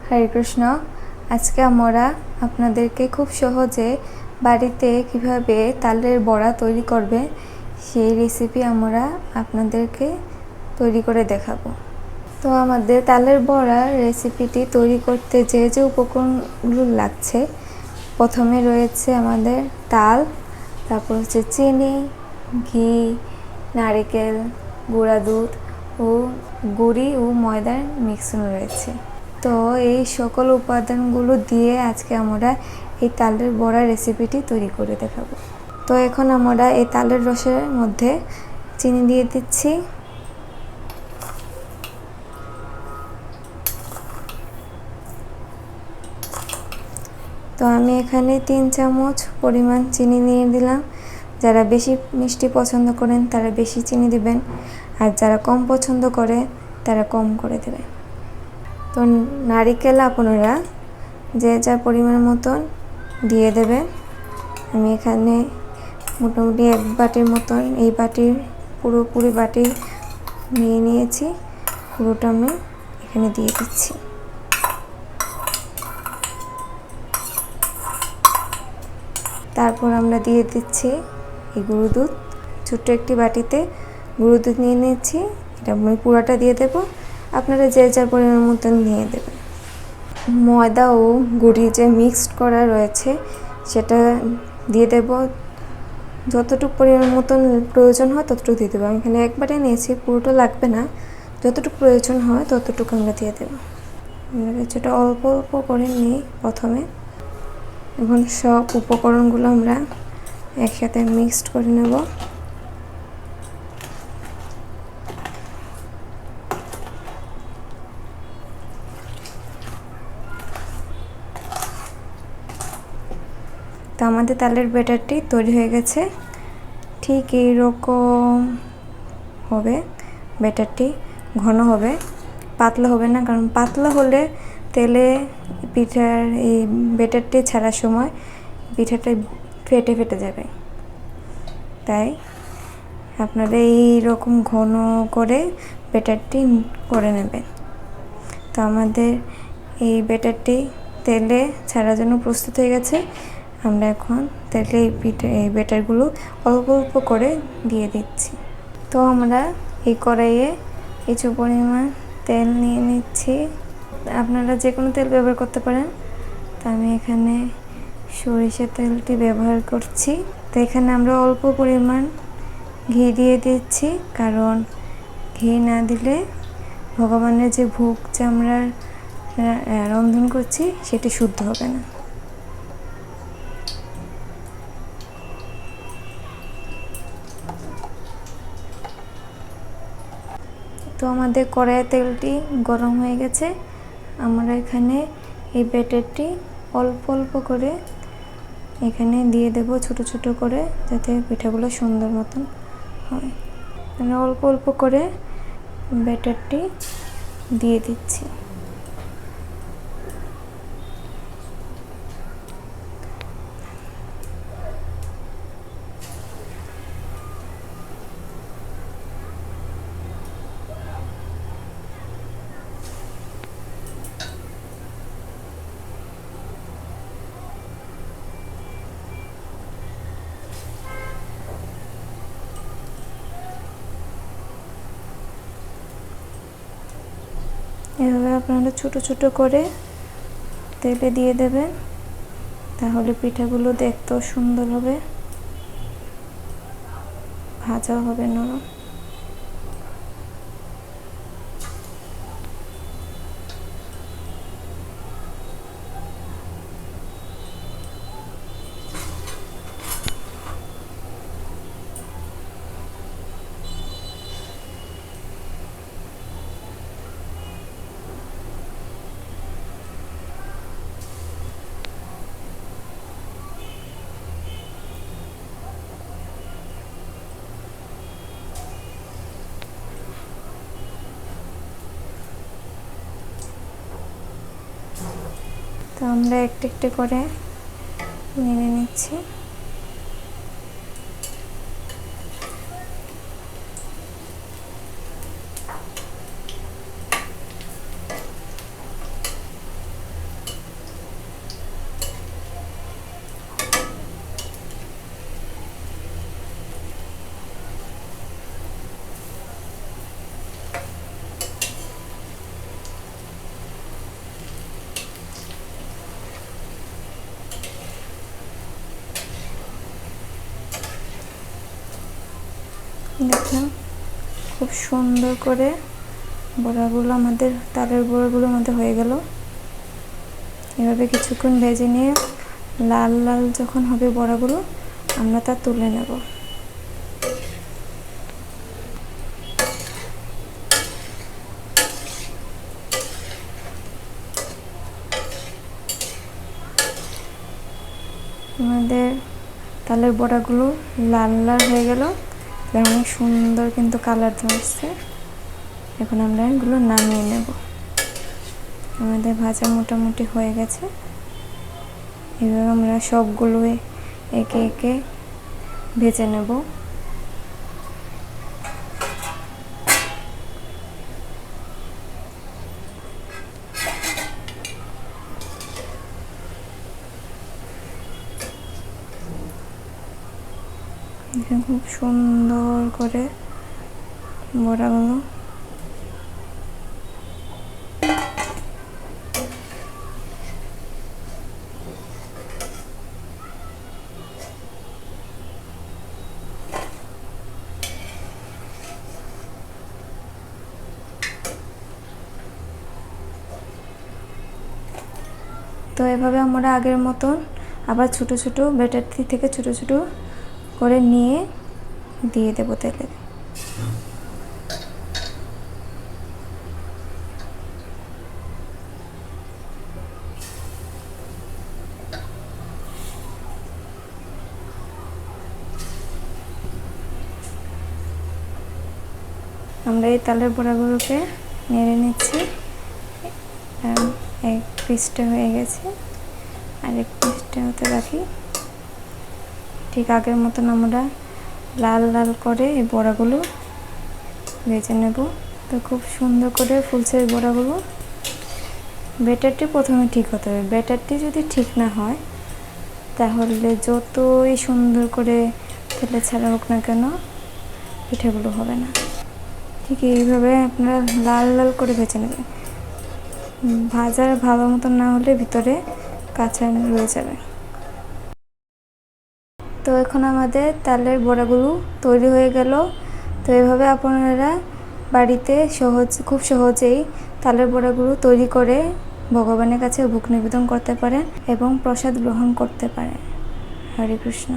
হরে কৃষ্ণ। আজকে আমরা আপনাদেরকে খুব সহজে বাড়িতে কিভাবে তালের বড়া তৈরি করবে সেই রেসিপি আমরা আপনাদেরকে তৈরি করে দেখাবো। তো আমাদের তালের বড়া রেসিপিটি তৈরি করতে যে যে উপকরণগুলো লাগছে, প্রথমে রয়েছে আমাদের তাল, তারপর হচ্ছে চিনি, ঘি, নারকেল, গুঁড়া দুধ ও গুড়ি ও ময়দার মিশ্রণ রয়েছে। তো এই সকল উপাদানগুলো দিয়ে আজকে আমরা এই তালের বড়া রেসিপিটি তৈরি করে দেখাবো। তো এখন আমরা এই তালের রসের মধ্যে চিনি দিয়ে দিচ্ছি। তো আমি এখানে 3 চামচ পরিমাণ চিনি নিয়ে দিলাম। যারা বেশি মিষ্টি পছন্দ করেন তারা বেশি চিনি দিবেন, আর যারা কম পছন্দ করে তারা কম করে দেবেন। তো নারিকেল আপনারা যে যার পরিমাণ মতন দিয়ে দেবেন। আমি এখানে মোটামুটি 1 বাটির মতন, এই বাটির পুরোপুরি বাটি নিয়ে নিয়েছি, পুরোটা আমি এখানে দিয়ে দিচ্ছি। তারপর আমরা দিয়ে দিচ্ছি এই গুঁড়ো দুধ। ছোট্ট একটি বাটিতে গুঁড়ো দুধ নিয়ে নিচ্ছি, এটা আমি পুরোটা দিয়ে দেব। আপনারা যে যার পরিমাণ মতন নিয়ে দেবেন। ময়দা ও গুড়ি যে মিক্সড করা রয়েছে সেটা দিয়ে দেব। যতটুকু পরিমাণ মতন প্রয়োজন হয় ততটুকু দিয়ে দেবো। আমি এখানে একবারে নিয়েছি, পুরোটা লাগবে না, যতটুকু প্রয়োজন হয় ততটুকু আমরা দিয়ে দেবো। আমরা কিছুটা অল্প অল্প করে নিই প্রথমে। এখন সব উপকরণগুলো আমরা একসাথে মিক্সড করে নেব। তো আমাদের তালের ব্যাটারটি তৈরি হয়ে গেছে। ঠিক এইরকম হবে ব্যাটারটি, ঘন হবে, পাতলা হবে না, কারণ পাতলা হলে তেলে পিঠার এই ব্যাটারটি ছাড়ার সময় পিঠাটা ফেটে ফেটে যাবে। তাই আপনারা এইরকম ঘন করে ব্যাটারটি করে নেবেন। তো আমাদের এই ব্যাটারটি তেলে ছাড়ার জন্য প্রস্তুত হয়ে গেছে। আমরা এখন তেলে এই ব্যাটারগুলো অল্প অল্প করে দিয়ে দিচ্ছি। তো আমরা এই কড়াইয়ে কিছু পরিমাণ তেল নিয়ে নিচ্ছি। আপনারা যে কোনো তেল ব্যবহার করতে পারেন। তো আমি এখানে সরিষার তেলটি ব্যবহার করছি। তো এখানে আমরা অল্প পরিমাণ ঘি দিয়ে দিচ্ছি, কারণ ঘি না দিলে ভগবানের যে ভোগ যে আমরা রন্ধন করছি সেটি শুদ্ধ হবে না। তো আমাদের কড়াইয়ের তেলটি গরম হয়ে গেছে। আমরা এখানে এই ব্যাটারটি অল্প অল্প করে এখানে দিয়ে দেব, ছোট ছোট করে, যাতে পিঠাগুলো সুন্দর মতন হয়। আমি অল্প অল্প করে ব্যাটারটি দিয়ে দিচ্ছি। এভাবে আপনারা ছোট ছোট করে তেলে দিয়ে দেবেন, তাহলে পিঠাগুলো দেখতেও সুন্দর হবে, ভাজা হবে নরম। তো আমরা একটা একটা করে নিয়ে নিচ্ছি। দেখুন খুব সুন্দর করে বড়াগুলো আমাদের তালের বড়াগুলো আমাদের হয়ে গেল। এভাবে কিছুক্ষণ ভেজে নিয়ে লাল লাল যখন হবে বড়াগুলো আমরা তা তুলে নেব। আমাদের তালের বড়াগুলো লাল লাল হয়ে গেল, অনেক সুন্দর কিন্তু কালার ধরছে। এখন আমরা এগুলো নামিয়ে নেব। আমাদের ভাজা মোটামুটি হয়ে গেছে। এভাবে আমরা সবগুলো একে একে ভেজে নেব। খুব সুন্দর করে বড়াগুলো তো এভাবে আমরা আগের মতন আবার ছোট ছোট ব্যাটারটি থেকে ছোট ছোট করে নিয়ে দিয়ে দেব তেলে। আমরা এই তালের বড়াগুলোকে নেড়ে নিচ্ছি। এক পিসটা হয়ে গেছে, আরেক পিসটা হতে বাকি। ঠিক আগের মতন আমরা লাল লাল করে এই বড়াগুলো ভেজে নেব। তো খুব সুন্দর করে ফুলছে এই বড়াগুলো। ব্যাটারটি প্রথমে ঠিক হতে হবে। ব্যাটারটি যদি ঠিক না হয় তাহলে যতই সুন্দর করে তেলে ছাড়া হোক না কেন পিঠাগুলো হবে না। ঠিক এইভাবে আপনারা লাল লাল করে ভেজে নেবেন। ভাজার ভালো মতন না হলে ভিতরে কাঁচা রয়ে যাবে। তো এখন আমাদের তালের বড়াগুলো তৈরি হয়ে গেল। তো এভাবে আপনারা বাড়িতে খুব সহজেই তালের বড়াগুলো তৈরি করে ভগবানের কাছে ভোগ নিবেদন করতে পারেন এবং প্রসাদ গ্রহণ করতে পারেন। হরে কৃষ্ণ।